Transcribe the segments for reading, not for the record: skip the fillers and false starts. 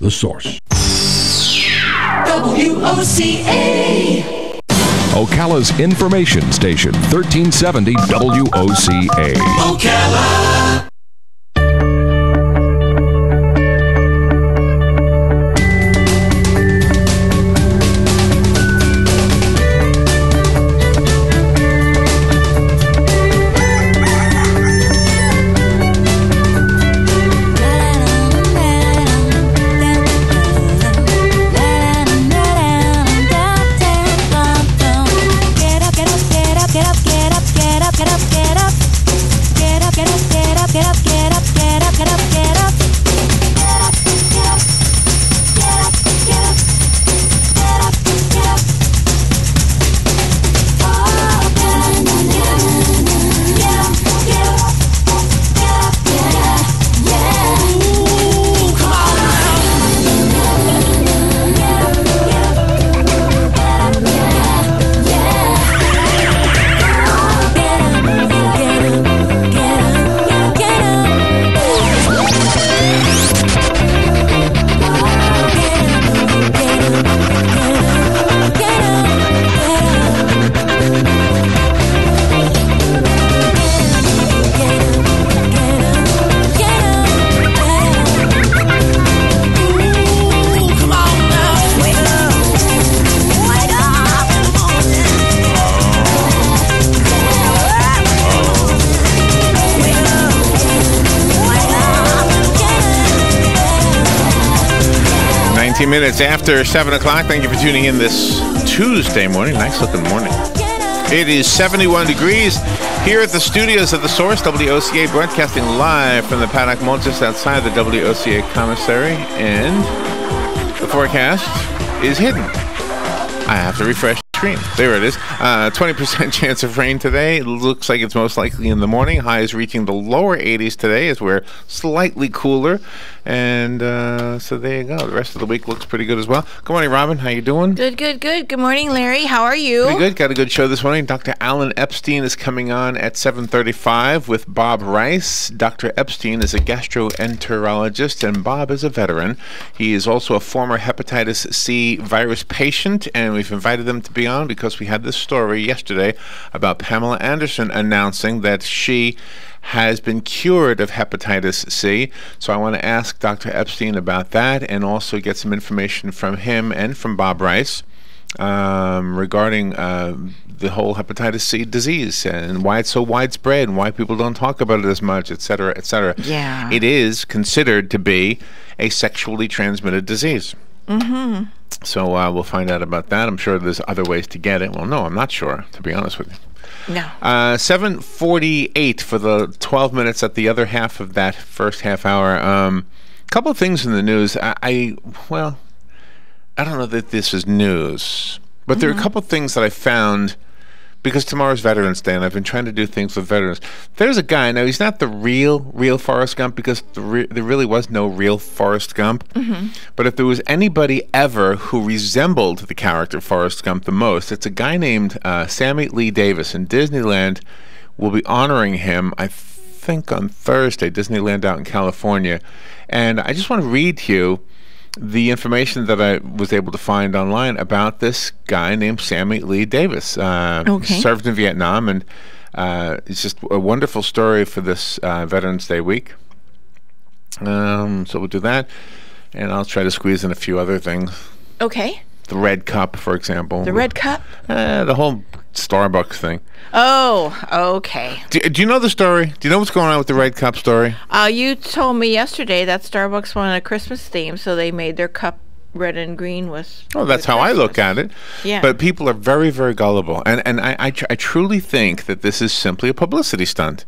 The Source. WOCA. Ocala's information station, 1370 WOCA. Ocala. Minutes after 7 o'clock. Thank you for tuning in this Tuesday morning. Nice looking morning. It is 71 degrees here at the studios of The Source, WOCA, broadcasting live from the Paddock Mall just outside the WOCA commissary. And the forecast is hidden. I have to refresh the screen. There it is. 20% chance of rain today. It looks like it's most likely in the morning. Highs reaching the lower 80s today as we're slightly cooler. And so there you go. The rest of the week looks pretty good as well. Good morning, Robin. How you doing? Good. Good morning, Larry. How are you? Pretty good. Got a good show this morning. Dr. Alan Epstein is coming on at 7:35 with Bob Rice. Dr. Epstein is a gastroenterologist, and Bob is a veteran. He is also a former hepatitis C virus patient, and we've invited them to be on because we had this story yesterday about Pamela Anderson announcing that she has been cured of hepatitis C. So I want to ask Dr. Epstein about that and also get some information from him and from Bob Rice regarding the whole hepatitis C disease and why it's so widespread and why people don't talk about it as much, et cetera, et cetera. Yeah. It is considered to be a sexually transmitted disease. Mm-hmm. So we'll find out about that. I'm sure there's other ways to get it. Well, no, I'm not sure, to be honest with you. No. 7:48 for the 12 minutes at the other half of that first half hour. Couple of things in the news. I don't know that this is news, but there are a couple of things that I found because tomorrow's Veterans Day, and I've been trying to do things with veterans. There's a guy, now he's not the real Forrest Gump because there really was no real Forrest Gump. Mm-hmm. But if there was anybody ever who resembled the character Forrest Gump the most, it's a guy named Sammy Lee Davis, and Disneyland will be honoring him, I think on Thursday, Disneyland out in California. And I just want to read to you the information that I was able to find online about this guy named Sammy Lee Davis. Okay. Served in Vietnam, and it's just a wonderful story for this Veterans Day week. So we'll do that, and I'll try to squeeze in a few other things. Okay. The Red Cup, for example. The Red Cup? The whole Starbucks thing. Oh, okay. Do you know the story? Do you know what's going on with the Red Cup story? You told me yesterday that Starbucks wanted a Christmas theme, so they made their cup red and green with. Oh, that's how I look at it. Yeah. But people are very, very gullible, and I truly think that this is simply a publicity stunt.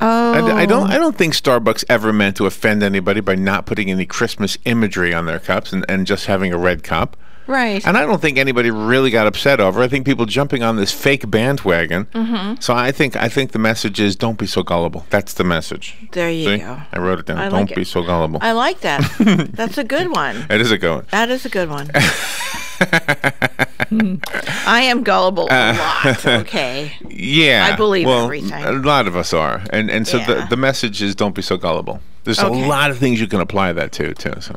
Oh. I don't think Starbucks ever meant to offend anybody by not putting any Christmas imagery on their cups and just having a red cup. Right. And I don't think anybody really got upset over it. I think people jumping on this fake bandwagon. Mm-hmm. So I think the message is don't be so gullible. That's the message. There you See? go. I wrote it down. I Don't like be it. so gullible. I like that. That's a good one. It is a good one. That is a good one. I am gullible a lot, okay? Yeah. I believe well, everything. A lot of us are. And so Yeah. the message is don't be so gullible. There's Okay. a lot of things you can apply that to, too. So.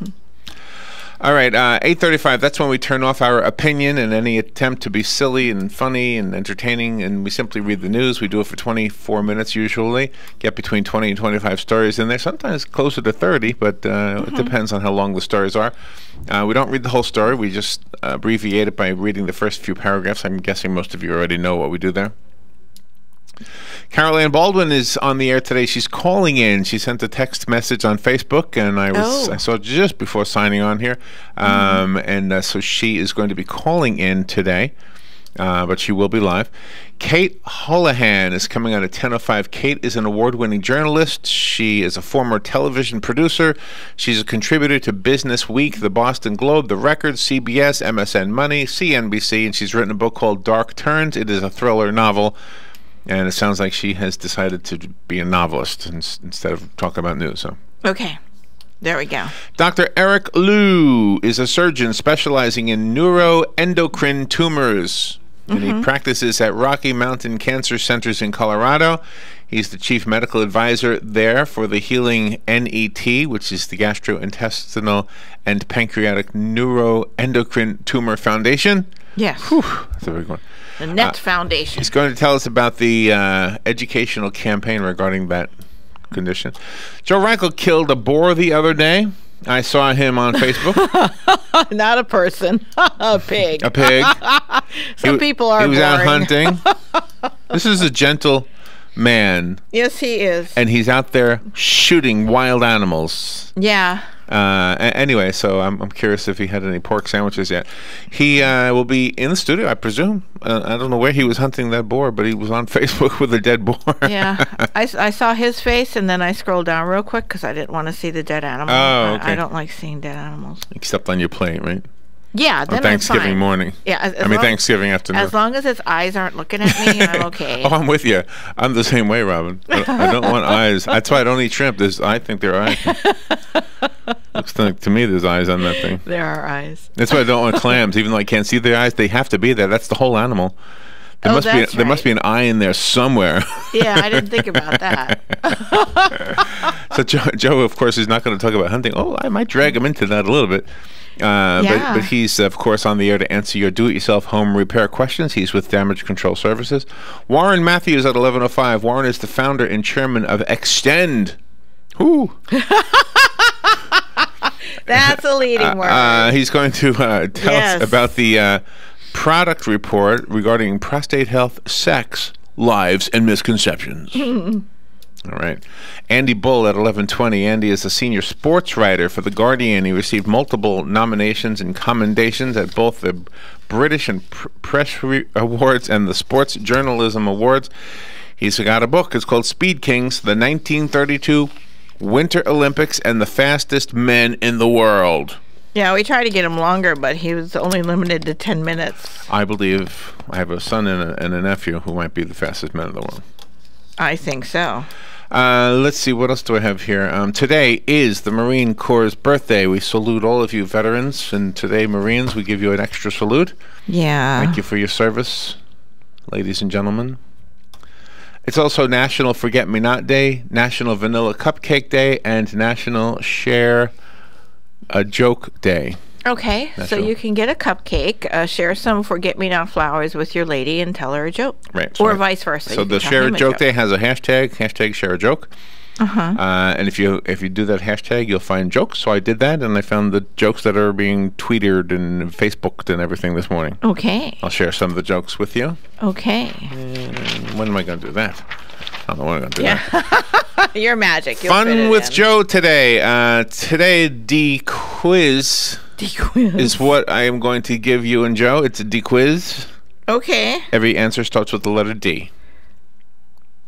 All right, 8:35. That's when we turn off our opinion and any attempt to be silly and funny and entertaining, and we simply read the news. We do it for 24 minutes usually. Get between 20 and 25 stories in there. Sometimes closer to 30, but it depends on how long the stories are. We don't read the whole story. We just abbreviate it by reading the first few paragraphs. I'm guessing most of you already know what we do there. Carol Ann Baldwin is on the air today. She's calling in. She sent a text message on Facebook, and I saw it just before signing on here. So she is going to be calling in today, but she will be live. Kate Holohan is coming on at 10:05. Kate is an award-winning journalist. She is a former television producer. She's a contributor to Business Week, The Boston Globe, The Record, CBS, MSN Money, CNBC, and she's written a book called Dark Turns. It is a thriller novel. And it sounds like she has decided to be a novelist instead of talking about news. So. Okay. There we go. Dr. Eric Liu is a surgeon specializing in neuroendocrine tumors. And he practices at Rocky Mountain Cancer Centers in Colorado. He's the chief medical advisor there for the Healing NET, which is the Gastrointestinal and Pancreatic Neuroendocrine Tumor Foundation. Yes. Whew, that's a big one. The NET Foundation. He's going to tell us about the educational campaign regarding that condition. Joe Reichel killed a boar the other day. I saw him on Facebook. Not a person. A pig. A pig. Some people are He was out boring. hunting. This is a gentle man. Yes, he is. And he's out there shooting wild animals. Yeah. Anyway, so I'm curious if he had any pork sandwiches yet. He will be in the studio, I presume. I don't know where he was hunting that boar, but he was on Facebook with a dead boar. Yeah. I saw his face, and then I scrolled down real quick because I didn't want to see the dead animal. Oh, okay. I don't like seeing dead animals. Except on your plate, right? Yeah, then On Thanksgiving I'm fine. morning. Yeah, Thanksgiving afternoon. As long as its eyes aren't looking at me, I'm okay. Oh, I'm with you. I'm the same way, Robin. I don't want eyes. That's why I don't eat shrimp. I think there are eyes. Looks like to me there's eyes on that thing. There are eyes. That's why I don't want clams, even though I can't see their eyes. They have to be there. That's the whole animal. There must be an eye in there somewhere. Yeah, I didn't think about that. So Joe, of course, is not going to talk about hunting. Oh, I might drag him into that a little bit. But he's, of course, on the air to answer your do-it-yourself home repair questions. He's with Damage Control Services. Warren Matthews at 11:05. Warren is the founder and chairman of Extend. Whoo! That's a leading word. He's going to tell us about the product report regarding prostate health, sex, lives, and misconceptions. All right. Andy Bull at 11:20. Andy is a senior sports writer for The Guardian. He received multiple nominations and commendations at both the British and Press Awards and the Sports Journalism Awards. He's got a book. It's called Speed Kings, the 1932 Winter Olympics and the Fastest Men in the World. Yeah, we tried to get him longer, but he was only limited to 10 minutes. I believe I have a son and a nephew who might be the fastest men in the world. I think so. Let's see, what else do I have here? Today is the Marine Corps' birthday. We salute all of you veterans, and today, Marines, we give you an extra salute. Yeah. Thank you for your service, ladies and gentlemen. It's also National Forget-Me-Not Day, National Vanilla Cupcake Day, and National Share a Joke Day. Okay, so National. you can get a cupcake, share some forget-me-not flowers with your lady, and tell her a joke. Right. Or vice versa. So You the can tell Share a him Joke Day has a hashtag Share a Joke. Uh-huh. And if you do that hashtag, you'll find jokes. So I did that, and I found the jokes that are being tweeted and Facebooked and everything this morning. Okay. I'll share some of the jokes with you. Okay. And when am I going to do that? I don't know when I'm going to do that. Your magic. You'll fit Fun it with in. Joe today. Today, D-Quiz D-quiz. is what I am going to give you and Joe. It's a D-Quiz. Okay. Every answer starts with the letter D.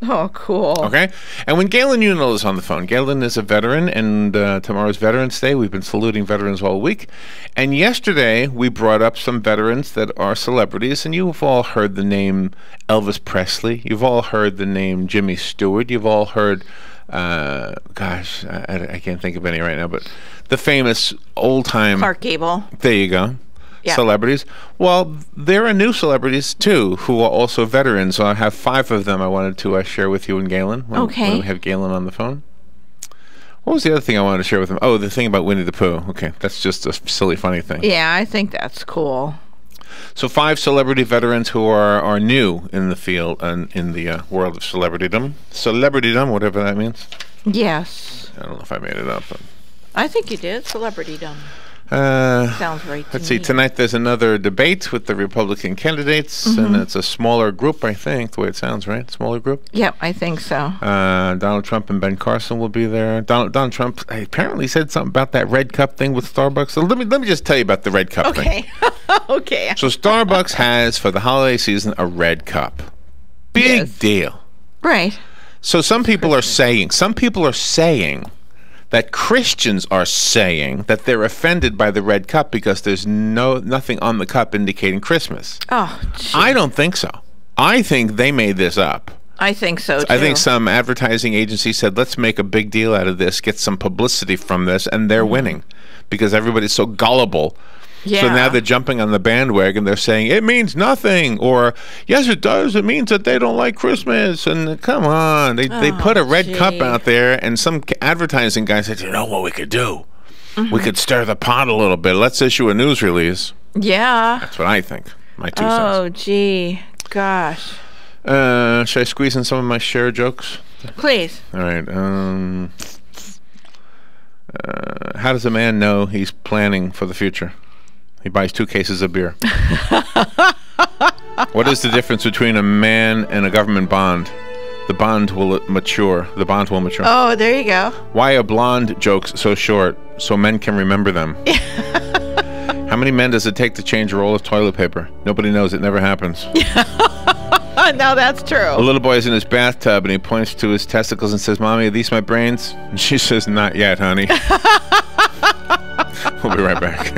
Oh, cool. Okay? And when Galen Unil is on the phone, Galen is a veteran, and tomorrow's Veterans Day. We've been saluting veterans all week. And yesterday, we brought up some veterans that are celebrities, and you've all heard the name Elvis Presley. You've all heard the name Jimmy Stewart. You've all heard, I can't think of any right now, but the famous old-time... Clark Gable. There you go. Yeah. Celebrities. Well, there are new celebrities too who are also veterans. So I have 5 of them I wanted to share with you and Galen. When Okay. we have Galen on the phone. What was the other thing I wanted to share with him? Oh, the thing about Winnie the Pooh. Okay, that's just a silly, funny thing. Yeah, I think that's cool. So 5 celebrity veterans who are new in the field and in the world of celebritydom. Celebritydom, whatever that means. Yes. I don't know if I made it up. But I think you did. Celebritydom. Sounds right to let's see. me. Tonight there's another debate with the Republican candidates, and it's a smaller group, I think, the way it sounds, right? Smaller group? Yep, I think so. Donald Trump and Ben Carson will be there. Donald Trump apparently said something about that red cup thing with Starbucks. So let me just tell you about the red cup thing. Okay. Okay. So Starbucks has, for the holiday season, a red cup. Big Yes. deal. Right. So some people are saying that Christians are saying that they're offended by the red cup because there's nothing on the cup indicating Christmas. Oh, gee. I don't think so. I think they made this up. I think so, too. I think some advertising agency said, let's make a big deal out of this, get some publicity from this, and they're winning because everybody's so gullible. Yeah. So now they're jumping on the bandwagon. They're saying, it means nothing, or, yes, it does. It means that they don't like Christmas. And come on. They put a red cup out there, and some advertising guy said, you know what we could do? We could stir the pot a little bit. Let's issue a news release. Yeah. That's what I think. My 2 cents. Oh, gee. Gosh. Should I squeeze in some of my share jokes? Please. All right. How does a man know he's planning for the future? He buys 2 cases of beer. What is the difference between a man and a government bond? The bond will mature. The bond will mature. Oh, there you go. Why are blonde jokes so short? So men can remember them. How many men does it take to change a roll of toilet paper? Nobody knows. It never happens. Now that's true. A little boy is in his bathtub and he points to his testicles and says, Mommy, are these my brains? And she says, not yet, honey. We'll be right back.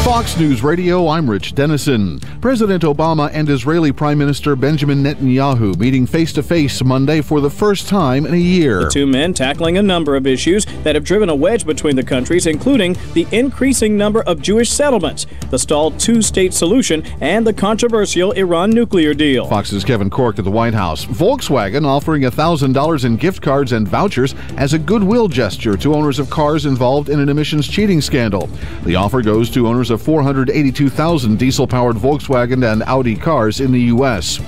Fox News Radio, I'm Rich Dennison. President Obama and Israeli Prime Minister Benjamin Netanyahu meeting face-to-face Monday for the first time in a year. The 2 men tackling a number of issues that have driven a wedge between the countries, including the increasing number of Jewish settlements, the stalled 2-state solution, and the controversial Iran nuclear deal. Fox's Kevin Cork at the White House. Volkswagen offering $1,000 in gift cards and vouchers as a goodwill gesture to owners of cars involved in an emissions cheating scandal. The offer goes to owners of 482,000 diesel-powered Volkswagen and Audi cars in the U.S.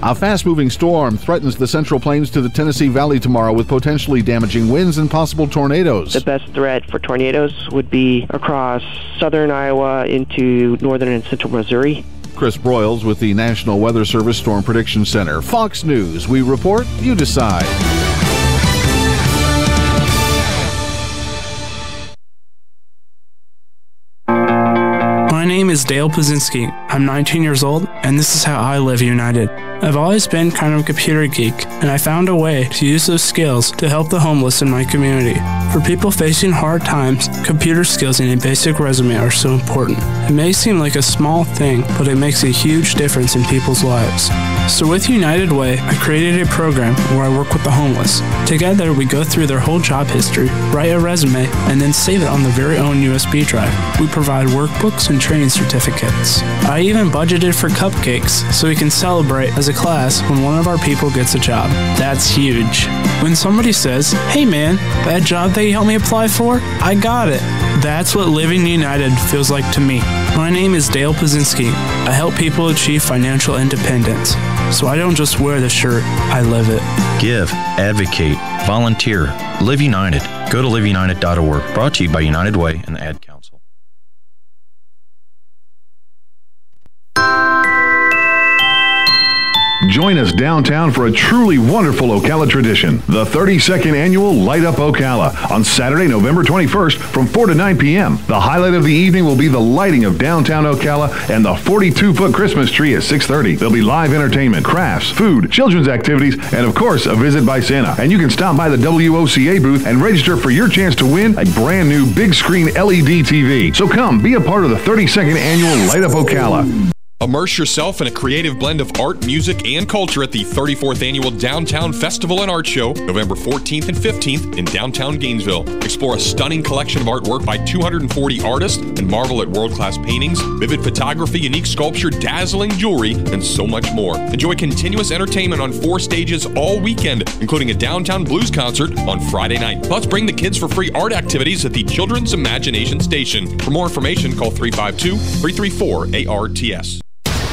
A fast-moving storm threatens the Central Plains to the Tennessee Valley tomorrow with potentially damaging winds and possible tornadoes. The best threat for tornadoes would be across southern Iowa into northern and central Missouri. Chris Broyles with the National Weather Service Storm Prediction Center. Fox News. We report, you decide. My name is Dale Pazinski. I'm 19 years old, and this is how I live united. I've always been kind of a computer geek, and I found a way to use those skills to help the homeless in my community. For people facing hard times, computer skills and a basic resume are so important. It may seem like a small thing, but it makes a huge difference in people's lives. So with United Way, I created a program where I work with the homeless. Together, we go through their whole job history, write a resume, and then save it on their very own USB drive. We provide workbooks and training certificates. I even budgeted for cupcakes so we can celebrate as a class when one of our people gets a job. That's huge. When somebody says, hey man, that job that you helped me apply for, I got it. That's what Living United feels like to me. My name is Dale Pazinski. I help people achieve financial independence. So I don't just wear the shirt, I live it. Give, advocate, volunteer, Live United. Go to liveunited.org. Brought to you by United Way and the Ad Council. Join us downtown for a truly wonderful Ocala tradition, the 32nd annual Light Up Ocala, on Saturday, November 21st from 4 to 9 p.m. The highlight of the evening will be the lighting of downtown Ocala and the 42-foot Christmas tree at 6:30. There'll be live entertainment, crafts, food, children's activities, and of course, a visit by Santa. And you can stop by the WOCA booth and register for your chance to win a brand new big screen LED TV. So come, be a part of the 32nd annual Light Up Ocala. Immerse yourself in a creative blend of art, music, and culture at the 34th Annual Downtown Festival and Art Show, November 14th and 15th in downtown Gainesville. Explore a stunning collection of artwork by 240 artists and marvel at world-class paintings, vivid photography, unique sculpture, dazzling jewelry, and so much more. Enjoy continuous entertainment on 4 stages all weekend, including a downtown blues concert on Friday night. Plus, bring the kids for free art activities at the Children's Imagination Station. For more information, call 352-334-ARTS.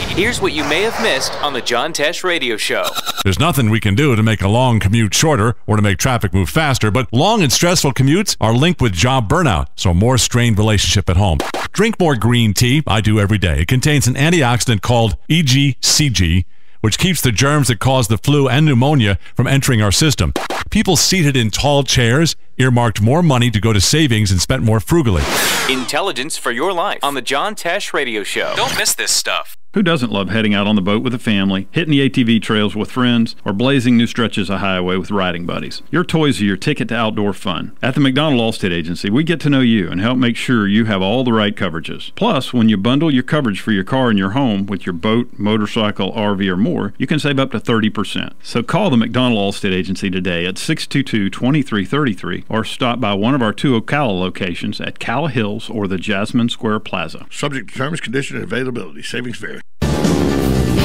Here's what you may have missed on the John Tesh Radio Show. There's nothing we can do to make a long commute shorter or to make traffic move faster, but long and stressful commutes are linked with job burnout, so more strained relationship at home. Drink more green tea. I do every day. It contains an antioxidant called EGCG, which keeps the germs that cause the flu and pneumonia from entering our system. People seated in tall chairs earmarked more money to go to savings and spent more frugally. Intelligence for your life on the John Tesh Radio Show. Don't miss this stuff. Who doesn't love heading out on the boat with a family, hitting the ATV trails with friends, or blazing new stretches of highway with riding buddies? Your toys are your ticket to outdoor fun. At the McDonald Allstate Agency, we get to know you and help make sure you have all the right coverages. Plus, when you bundle your coverage for your car and your home with your boat, motorcycle, RV, or more, you can save up to 30%. So call the McDonald Allstate Agency today at 622-2333 or stop by one of our 2 Ocala locations at Calla Hills or the Jasmine Square Plaza. Subject to terms, conditions, and availability. Savings vary.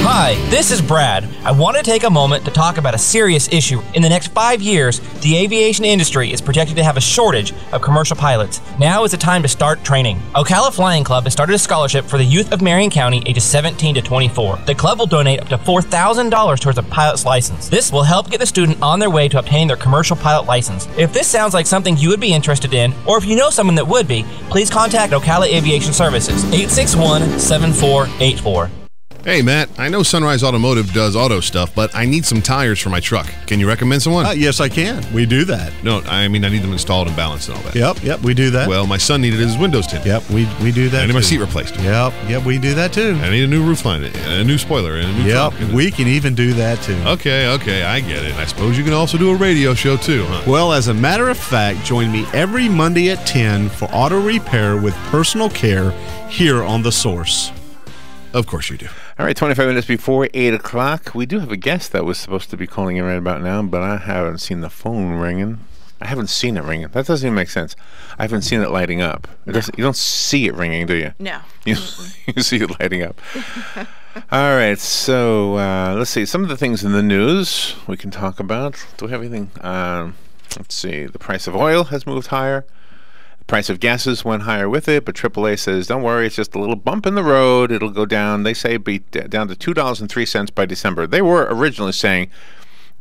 Hi, this is Brad. I want to take a moment to talk about a serious issue. In the next 5 years, the aviation industry is projected to have a shortage of commercial pilots. Now is the time to start training. Ocala Flying Club has started a scholarship for the youth of Marion County ages 17 to 24. The club will donate up to $4,000 towards a pilot's license. This will help get the student on their way to obtaining their commercial pilot license. If this sounds like something you would be interested in, or if you know someone that would be, please contact Ocala Aviation Services, 861-7484. Hey, Matt, I know Sunrise Automotive does auto stuff, but I need some tires for my truck. Can you recommend someone? Yes, I can. We do that. No, I mean, I need them installed and balanced and all that. Yep, we do that. Well, my son needed his windows tinted. Yep, we do that. I need my seat replaced. Yep, we do that too. I need a new roof line, a new spoiler, and a new trunk. We can even do that too. Okay, I get it. I suppose you can also do a radio show too, huh? Well, as a matter of fact, join me every Monday at 10 for auto repair with personal care here on The Source. Of course you do. All right, 25 minutes before 8 o'clock. We do have a guest that was supposed to be calling in right about now, but I haven't seen the phone ringing. I haven't seen it ringing. That doesn't even make sense. I haven't seen it lighting up. You don't see it ringing, do you? No. You see it lighting up. All right, so let's see. Some of the things in the news we can talk about. Do we have anything? Let's see. The price of oil has moved higher. The price of gases went higher with it, but AAA says, don't worry, it's just a little bump in the road. It'll go down. They say be down to $2.03 by December. They were originally saying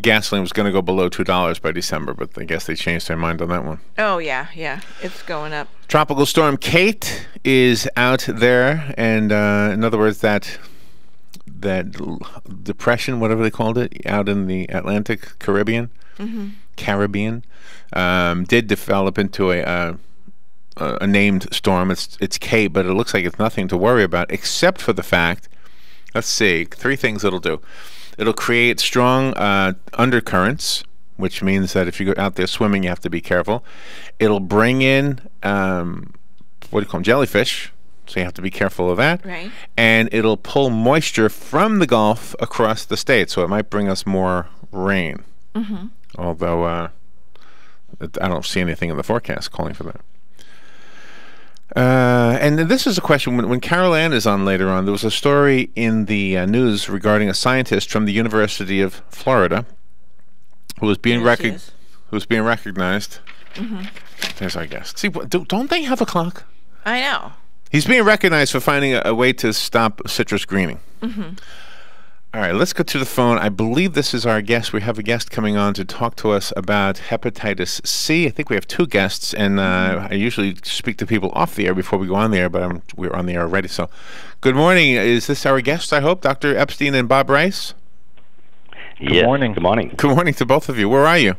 gasoline was going to go below $2 by December, but I guess they changed their mind on that one. Oh, yeah. It's going up. Tropical Storm Kate is out there, and in other words, that depression, whatever they called it, out in the Atlantic Caribbean, did develop into a named storm. It's Kate, but it looks like it's nothing to worry about, except for the fact, let's see, 3 things it'll do. It'll create strong undercurrents, which means that if you go out there swimming, you have to be careful. It'll bring in, what do you call them, jellyfish, so you have to be careful of that. Right. And it'll pull moisture from the Gulf across the state, so it might bring us more rain. Although I don't see anything in the forecast calling for that. And this is a question, when Carol Ann is on later on, there was a story in the news regarding a scientist from the University of Florida who was being recognized. There's our guest. See, don't they have a clock? I know. He's being recognized for finding a way to stop citrus greening. All right, let's go to the phone. I believe this is our guest. We have a guest coming on to talk to us about hepatitis C. I think we have 2 guests, and I usually speak to people off the air before we go on the air, but we're on the air already. So, good morning. Is this our guest, I hope, Dr. Epstein and Bob Rice? Good morning. Good morning. Good morning to both of you. Where are you?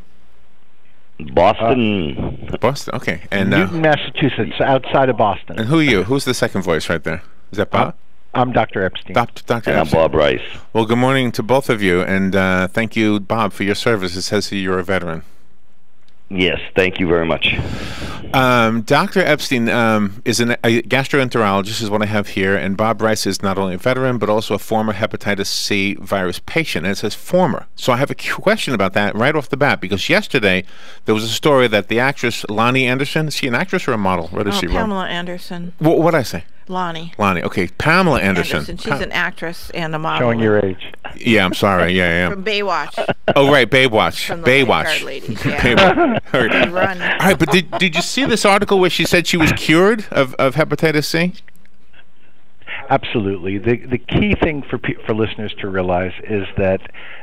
Boston. Boston, okay. And Newton, Massachusetts, outside of Boston. And who are you? Who's the second voice right there? Is that Bob? I'm Dr. Epstein. Dr. And I'm Bob Rice. Well, good morning to both of you, and thank you, Bob, for your service. It says here you're a veteran. Yes, thank you very much. Dr. Epstein is a gastroenterologist, is what I have here, and Bob Bryce is not only a veteran but also a former hepatitis C virus patient. And it says former. So I have a question about that right off the bat, because yesterday there was a story that the actress Lonnie Anderson, is she an actress or a model? What is she? Pamela Anderson. What did I say? Lonnie. Okay, Pamela Anderson. She's an actress and a model. Showing your age. Yeah, I'm sorry. Yeah, I am. From Baywatch. Oh, right, Baywatch. From the Baywatch. lifeguard ladies, yeah. Run. All right, but did you see this article where she said she was cured of hepatitis C? Absolutely. The key thing for listeners to realize is that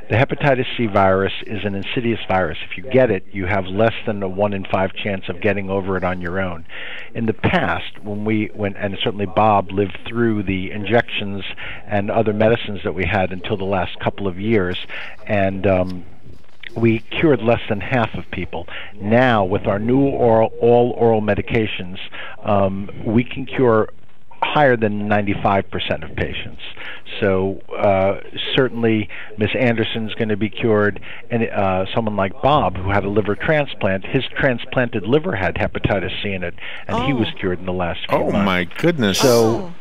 the hepatitis C virus is an insidious virus. If you get it, you have less than a 1 in 5 chance of getting over it on your own. In the past, and certainly Bob lived through the injections and other medicines that we had until the last couple of years, and we cured less than half of people. Now, with our new all oral medications, we can cure higher than 95% of patients. So certainly Miss Anderson's going to be cured, and someone like Bob, who had a liver transplant, his transplanted liver had hepatitis C in it, and he was cured in the last few months. Oh my goodness. So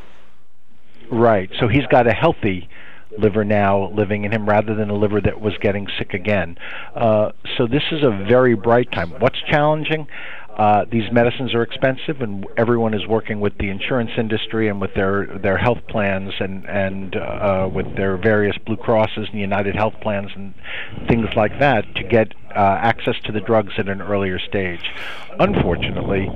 right, so he's got a healthy liver now living in him rather than a liver that was getting sick again. So this is a very bright time. What's challenging? These medicines are expensive, and everyone is working with the insurance industry and with their health plans and with their various Blue Crosses and United Health plans and things like that to get access to the drugs at an earlier stage. Unfortunately,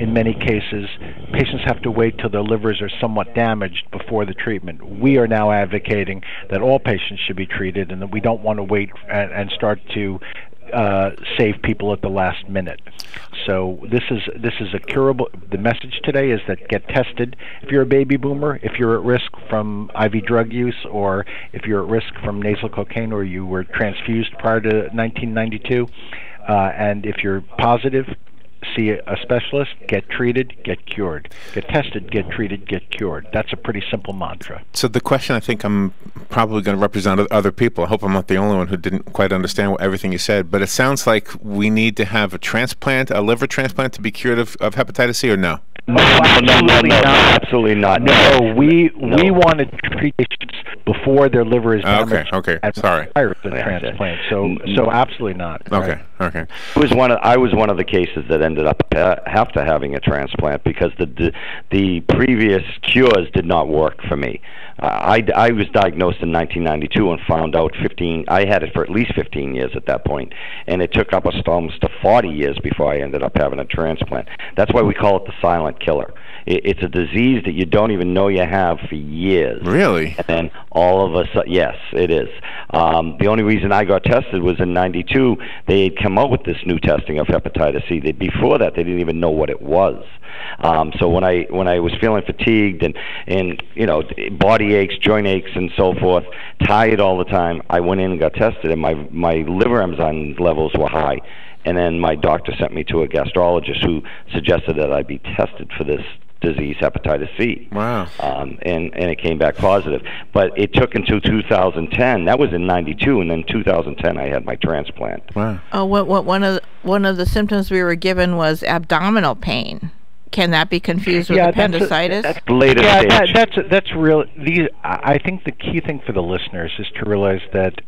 in many cases, patients have to wait till their livers are somewhat damaged before the treatment. We are now advocating that all patients should be treated, and that we don't want to wait and start to save people at the last minute. So this is a curable. The message today is that get tested. If you're a baby boomer, if you're at risk from IV drug use, or if you're at risk from nasal cocaine, or you were transfused prior to 1992, and if you're positive, see a specialist, get treated, get cured. Get tested, get treated, get cured. That's a pretty simple mantra. So the question, I think I'm probably going to represent other people. I hope I'm not the only one who didn't quite understand everything you said, but it sounds like we need to have a transplant, a liver transplant, to be cured of hepatitis C, or no? No, absolutely not. No, we want to treat patients before their liver is damaged. Okay. Sorry. Prior to the transplant. So absolutely not. Okay. I was one of the cases that ended up after having a transplant because the previous cures did not work for me. I was diagnosed in 1992 and found out I had it for at least 15 years at that point, and it took up almost 40 years before I ended up having a transplant. That's why we call it the silent killer. It's a disease that you don't even know you have for years. Really? And then all of a sudden, yes, it is. The only reason I got tested was in '92. They had come out with this new testing of hepatitis C. Before that, they didn't even know what it was. So when I was feeling fatigued and body aches, joint aches, and so forth, tired all the time, I went in and got tested, and my liver enzyme levels were high. And then my doctor sent me to a gastrologist who suggested that I be tested for this disease, hepatitis C. Wow. And it came back positive. But it took until 2010. That was in '92, and then 2010 I had my transplant. Wow. Oh, one of the symptoms we were given was abdominal pain. Can that be confused with appendicitis? That's later stage. That's real. I think the key thing for the listeners is to realize that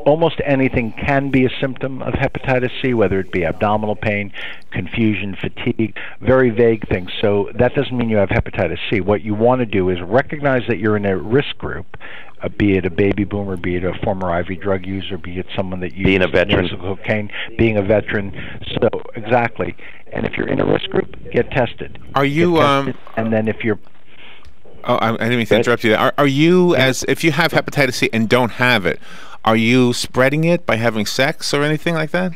almost anything can be a symptom of hepatitis C, whether it be abdominal pain, confusion, fatigue, very vague things. So that doesn't mean you have hepatitis C. What you want to do is recognize that you're in a risk group, be it a baby boomer, be it a former IV drug user, be it someone that uses nasal cocaine, being a veteran. So exactly. And if you're in a risk group, get tested. Are you and then if you're I didn't mean to interrupt you. Are you, if you have hepatitis C and don't have it, are you spreading it by having sex or anything like that?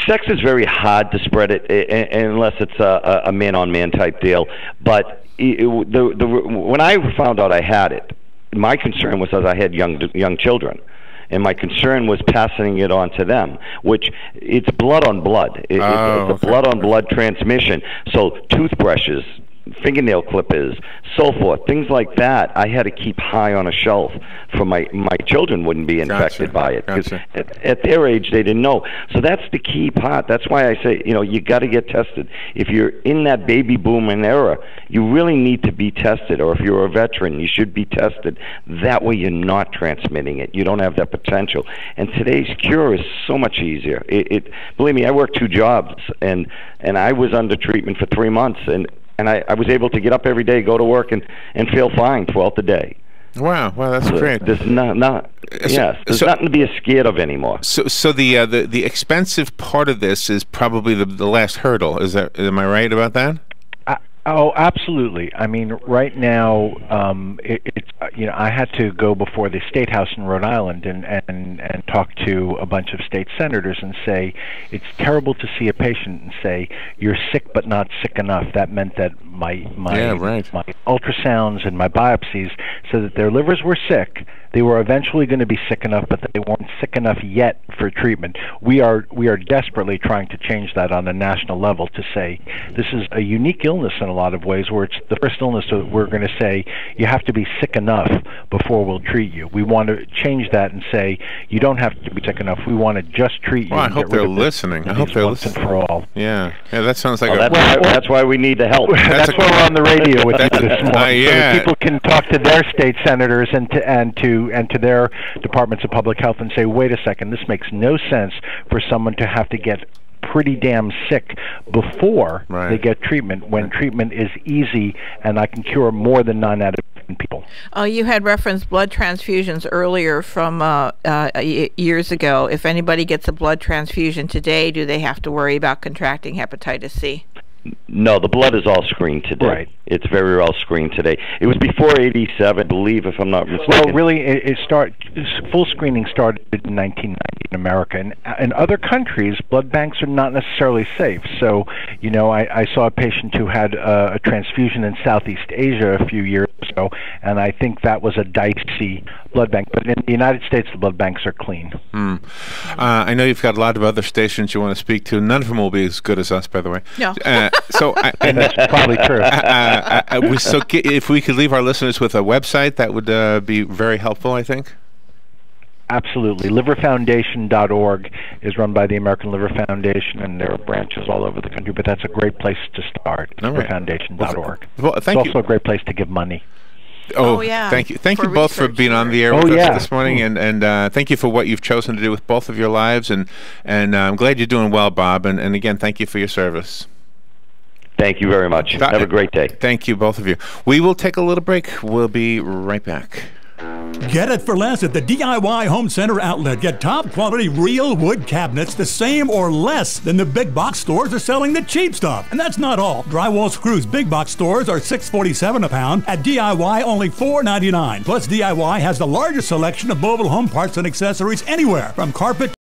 Sex is very hard to spread it unless it's a man-on-man type deal. But when I found out I had it, my concern was that I had young children. And my concern was passing it on to them, which it's blood on blood. It's a blood on blood transmission. So toothbrushes fingernail clippers, so forth, things like that. I had to keep high on a shelf for my children wouldn't be infected by it, because at their age they didn't know. So that's the key part. That's why I say, you got to get tested. If you're in that baby booming era, you really need to be tested, or if you're a veteran, you should be tested. That way you're not transmitting it. You don't have that potential. And today's cure is so much easier. Believe me, I work 2 jobs, and I was under treatment for 3 months, and I was able to get up every day, go to work, and feel fine throughout the day. Wow, that's great. There's there's nothing to be scared of anymore. So the expensive part of this is probably the last hurdle. Am I right about that? Oh, absolutely. I mean, right now, it's I had to go before the State House in Rhode Island and talk to a bunch of state senators and say it's terrible to see a patient and say you're sick but not sick enough. That meant that my ultrasounds and my biopsies said that their livers were sick. They were eventually going to be sick enough, but they weren't sick enough yet for treatment. We are desperately trying to change that on a national level to say this is a unique illness in a lot of ways, where it's the first illness that we're going to say you have to be sick enough before we'll treat you. We want to change that and say you don't have to be sick enough. We want to just treat you. Well, I hope they're listening. I hope they're listening for all. Yeah, that sounds like that's why we need the help. That's why we're on the radio with you this morning, so that people can talk to their state senators and to their departments of public health and say, wait a second, this makes no sense for someone to have to get pretty damn sick before they get treatment, when treatment is easy and I can cure more than 9 out of 10 people. You had referenced blood transfusions earlier from years ago. If anybody gets a blood transfusion today, do they have to worry about contracting hepatitis C? No, the blood is all screened today. Right. It's very well screened today. It was before '87, I believe, if I'm not mistaken. Well, really, full screening started in 1990 in America. And in other countries, blood banks are not necessarily safe. So, I saw a patient who had a transfusion in Southeast Asia a few years ago, and I think that was a dicey blood bank. But in the United States, the blood banks are clean. I know you've got a lot of other stations you want to speak to. None of them will be as good as us, by the way. No. And that's probably true. So if we could leave our listeners with a website, that would be very helpful, I think. Absolutely. Liverfoundation.org is run by the American Liver Foundation, and there are branches all over the country, but that's a great place to start, liverfoundation.org. It's also a great place to give money. Oh yeah! Thank you both for being on the air with us this morning, and thank you for what you've chosen to do with both of your lives, and I'm glad you're doing well, Bob, and again, thank you for your service. Thank you very much. Have a great day. Thank you, both of you. We will take a little break. We'll be right back. Get it for less at the DIY Home Center outlet. Get top quality real wood cabinets the same or less than the big box stores are selling the cheap stuff. And that's not all. Drywall screws big box stores are $6.47 a pound. At DIY, only $4.99. Plus, DIY has the largest selection of mobile home parts and accessories anywhere, from carpet